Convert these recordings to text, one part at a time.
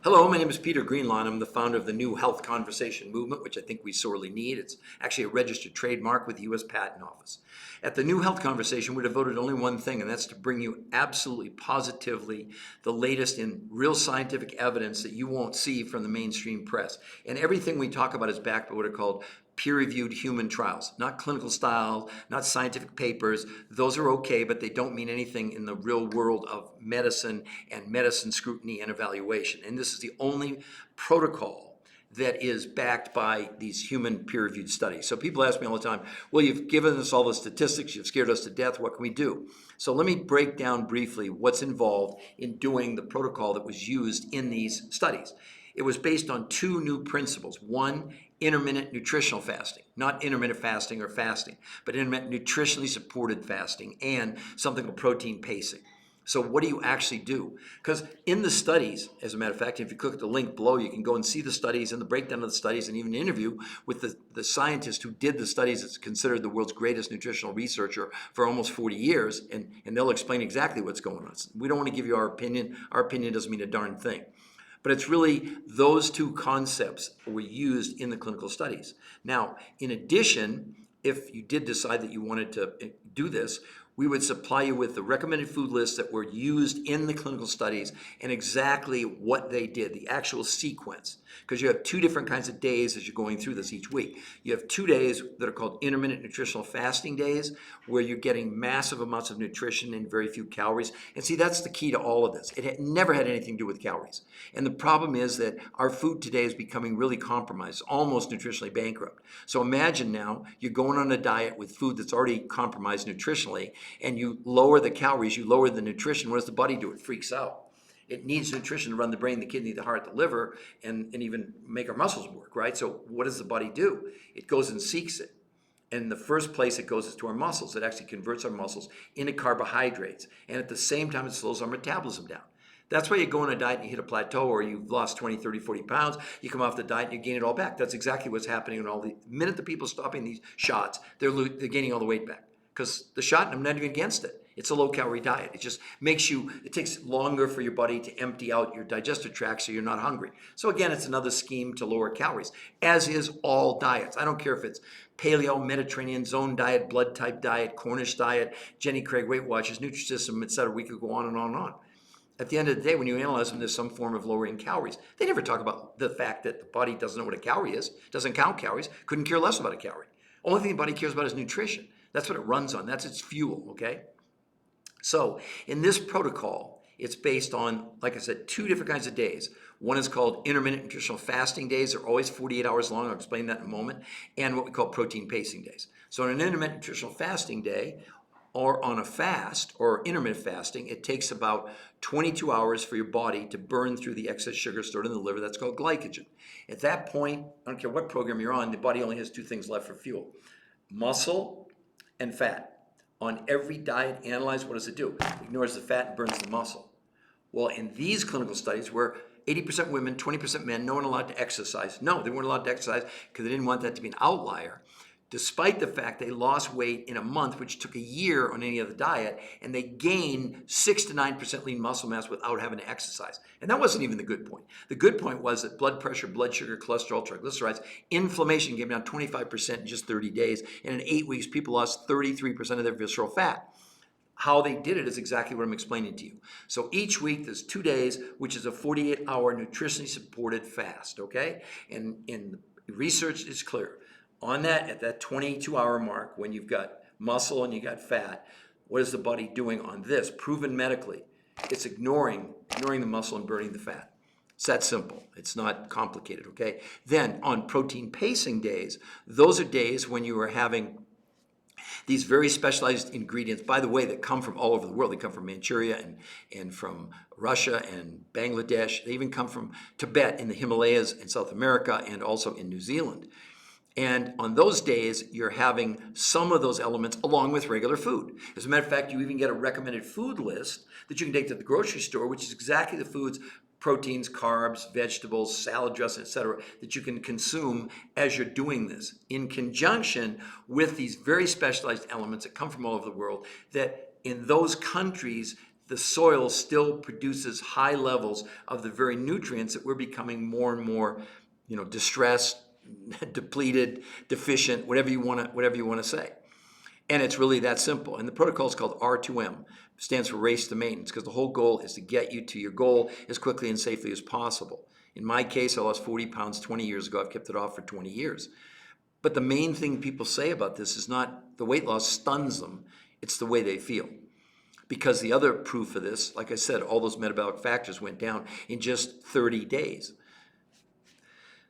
Hello, my name is Peter Greenlaw, and I'm the founder of the New Health Conversation movement, which I think we sorely need. It's actually a registered trademark with the U.S. Patent Office. At the New Health Conversation, we're devoted to only one thing, and that's to bring you absolutely positively the latest in real scientific evidence that you won't see from the mainstream press. And everything we talk about is backed by what are called peer-reviewed human trials, not clinical style, not scientific papers. Those are okay, but they don't mean anything in the real world of medicine and medicine scrutiny and evaluation. And this is the only protocol that is backed by these human peer-reviewed studies. So people ask me all the time, well, you've given us all the statistics, you've scared us to death, what can we do? So let me break down briefly what's involved in doing the protocol that was used in these studies. It was based on two new principles. One, intermittent nutritional fasting, not intermittent fasting or fasting, but intermittent nutritionally supported fasting and something called protein pacing. So what do you actually do? Because in the studies, as a matter of fact, if you click the link below, you can go and see the studies and the breakdown of the studies and even an interview with the scientist who did the studies. That's considered the world's greatest nutritional researcher for almost 40 years, and they'll explain exactly what's going on. We don't want to give you our opinion. Our opinion doesn't mean a darn thing. But it's really those two concepts were used in the clinical studies. Now, in addition, if you did decide that you wanted to do this, we would supply you with the recommended food lists that were used in the clinical studies and exactly what they did, the actual sequence. Because you have two different kinds of days as you're going through this each week. You have 2 days that are called intermittent nutritional fasting days, where you're getting massive amounts of nutrition and very few calories. And see, that's the key to all of this. It never had anything to do with calories. And the problem is that our food today is becoming really compromised, almost nutritionally bankrupt. So imagine now you're going on a diet with food that's already compromised nutritionally, and you lower the calories, you lower the nutrition. What does the body do? It freaks out. It needs nutrition to run the brain, the kidney, the heart, the liver, and even make our muscles work, right? So what does the body do? It goes and seeks it. And the first place it goes is to our muscles. It actually converts our muscles into carbohydrates. And at the same time, it slows our metabolism down. That's why you go on a diet and you hit a plateau, or you've lost 20, 30, 40 pounds, you come off the diet and you gain it all back. That's exactly what's happening in the minute the people stopping these shots, they're gaining all the weight back. Because the shot, I'm not even against it. It's a low-calorie diet. It just makes it takes longer for your body to empty out your digestive tract so you're not hungry. So again, it's another scheme to lower calories, as is all diets. I don't care if it's paleo, Mediterranean, zone diet, blood type diet, Cornish diet, Jenny Craig Weight Watchers, Nutrisystem, etc. We could go on and on and on. At the end of the day, when you analyze them, there's some form of lowering calories. They never talk about the fact that the body doesn't know what a calorie is, doesn't count calories, couldn't care less about a calorie. Only thing the body cares about is nutrition. That's what it runs on. That's its fuel, okay? So in this protocol, it's based on, like I said, 2 different kinds of days. One is called intermittent nutritional fasting days. They're always 48 hours long. I'll explain that in a moment. And what we call protein pacing days. So on an intermittent nutritional fasting day, or on a fast or intermittent fasting, it takes about 22 hours for your body to burn through the excess sugar stored in the liver. That's called glycogen. At that point, I don't care what program you're on, the body only has 2 things left for fuel: muscle and fat. On every diet analyzed, what does it do? It ignores the fat and burns the muscle. Well, in these clinical studies where 80% women, 20% men, no one allowed to exercise. No, they weren't allowed to exercise because they didn't want that to be an outlier. Despite the fact they lost weight in a month, which took a year on any other diet, and they gained 6 to 9% lean muscle mass without having to exercise. And that wasn't even the good point. The good point was that blood pressure, blood sugar, cholesterol, triglycerides, inflammation came down 25% in just 30 days. And in 8 weeks, people lost 33% of their visceral fat. How they did it is exactly what I'm explaining to you. So each week there's 2 days, which is a 48-hour nutritionally supported fast, okay? And the research is clear. On that, at that 22-hour mark, when you've got muscle and you got fat, what is the body doing on this? Proven medically, it's ignoring the muscle and burning the fat. It's that simple. It's not complicated, okay? Then on protein pacing days, those are days when you are having these very specialized ingredients, by the way, that come from all over the world. They come from Manchuria and from Russia and Bangladesh. They even come from Tibet in the Himalayas in South America and also in New Zealand. And on those days, you're having some of those elements along with regular food. As a matter of fact, you even get a recommended food list that you can take to the grocery store, which is exactly the foods, proteins, carbs, vegetables, salad dressing, etc., that you can consume as you're doing this, in conjunction with these very specialized elements that come from all over the world, that in those countries, the soil still produces high levels of the very nutrients that we're becoming more and more, distressed, depleted, deficient, whatever you want to say. And it's really that simple. And the protocol is called R2M. Stands for race to maintenance, because the whole goal is to get you to your goal as quickly and safely as possible. In my case, I lost 40 pounds 20 years ago. I've kept it off for 20 years. But the main thing people say about this is not the weight loss stuns them, it's the way they feel. Because the other proof of this, like I said, all those metabolic factors went down in just 30 days.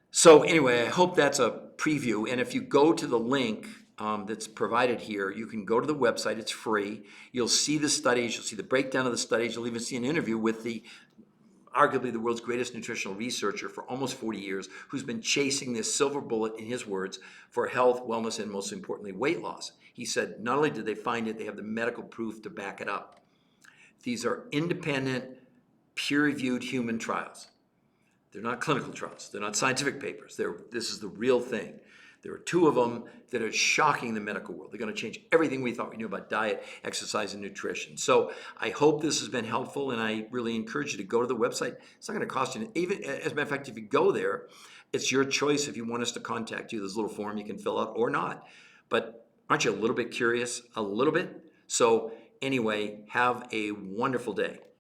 So anyway, I hope that's a preview. And if you go to the link that's provided here, you can go to the website. It's free. You'll see the studies. You'll see the breakdown of the studies. You'll even see an interview with arguably the world's greatest nutritional researcher for almost 40 years, who's been chasing this silver bullet, in his words, for health, wellness, and most importantly, weight loss. He said not only did they find it, they have the medical proof to back it up. These are independent, peer-reviewed human trials. They're not clinical trials. They're not scientific papers. This is the real thing. There are 2 of them that are shocking the medical world. They're going to change everything we thought we knew about diet, exercise, and nutrition. So I hope this has been helpful, and I really encourage you to go to the website. It's not going to cost you, even as a matter of fact, if you go there, it's your choice if you want us to contact you. There's a little form you can fill out or not. But aren't you a little bit curious? A little bit? So anyway, have a wonderful day.